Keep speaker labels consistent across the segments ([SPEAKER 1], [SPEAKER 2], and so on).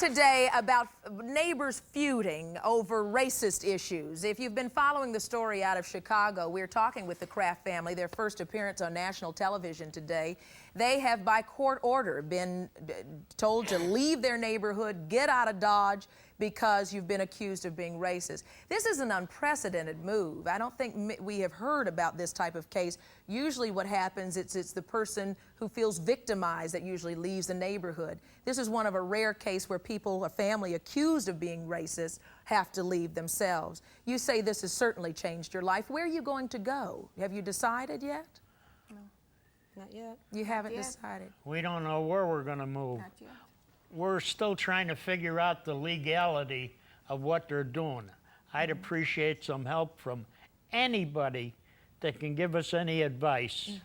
[SPEAKER 1] today about neighbors feuding over racist issues. If you've been following the story out of Chicago, we're talking with the Kraft family, their first appearance on national television today. They have, by court order, been told to leave their neighborhood, get out of Dodge, because you've been accused of being racist. This is an unprecedented move. I don't think we have heard about this type of case. Usually what happens, it's the person who feels victimized that usually leaves the neighborhood. This is one of a rare case where people, a family accused of being racist, have to leave themselves. You say this has certainly changed your life. Where are you going to go? Have you decided yet?
[SPEAKER 2] No, not yet.
[SPEAKER 1] You haven't decided?
[SPEAKER 3] We don't know where we're going to move.
[SPEAKER 2] Not yet.
[SPEAKER 3] We're still trying to figure out the legality of what they're doing. I'd appreciate some help from anybody that can give us any advice.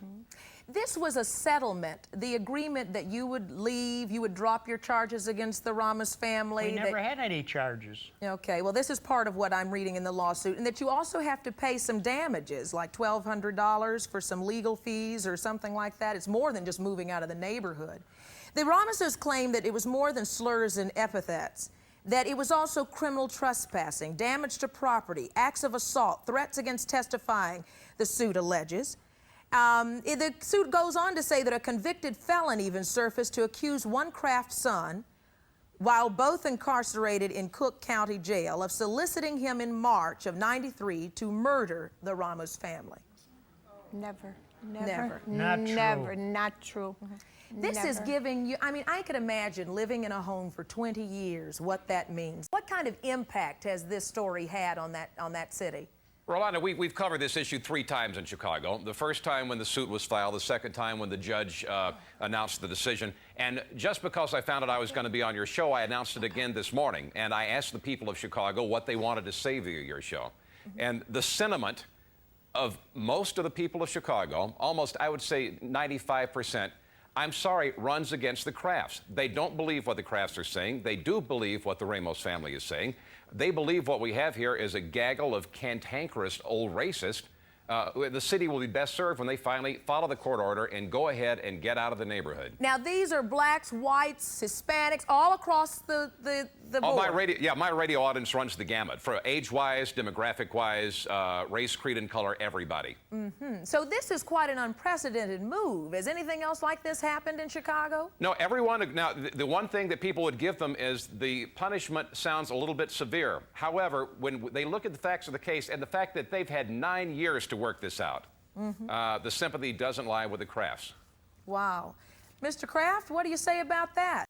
[SPEAKER 1] This was a settlement, the agreement that you would leave, you would drop your charges against the Ramos family.
[SPEAKER 3] We never had any charges.
[SPEAKER 1] Okay, well, this is part of what I'm reading in the lawsuit, and that you also have to pay some damages, like $1,200 for some legal fees or something like that. It's more than just moving out of the neighborhood. The Ramoses claim that it was more than slurs and epithets, that it was also criminal trespassing, damage to property, acts of assault, threats against testifying, the suit alleges. The suit goes on to say that a convicted felon even surfaced to accuse one Kraft son, while both incarcerated in Cook County Jail, of soliciting him in March of '93 to murder the Ramos family.
[SPEAKER 2] Never. Not true.
[SPEAKER 1] This is giving you, I mean, I could imagine living in a home for 20 years, what that means. What kind of impact has this story had on that city?
[SPEAKER 4] Rolonda, we've covered this issue 3 times in Chicago. The first time when the suit was filed, the second time when the judge announced the decision. And just because I found out I was going to be on your show, I announced it again this morning. And I asked the people of Chicago what they wanted to say via your show. And the sentiment of most of the people of Chicago, almost, I would say 95%, I'm sorry, runs against the Krafts. They don't believe what the Krafts are saying. They do believe what the Ramos family is saying. They believe what we have here is a gaggle of cantankerous old racists. The city will be best served when they finally follow the court order and go ahead and get out of the neighborhood.
[SPEAKER 1] Now, these are blacks, whites, Hispanics, all across the board.
[SPEAKER 4] My radio audience runs the gamut, for age-wise, demographic-wise, race, creed, and color, everybody.
[SPEAKER 1] So this is quite an unprecedented move. Has anything else like this happened in Chicago?
[SPEAKER 4] No, everyone, now, the one thing that people would give them is the punishment sounds a little bit severe. However, when they look at the facts of the case and the fact that they've had 9 years to work this out, the sympathy doesn't lie with the Krafts.
[SPEAKER 1] Wow. Mr. Kraft, what do you say about that?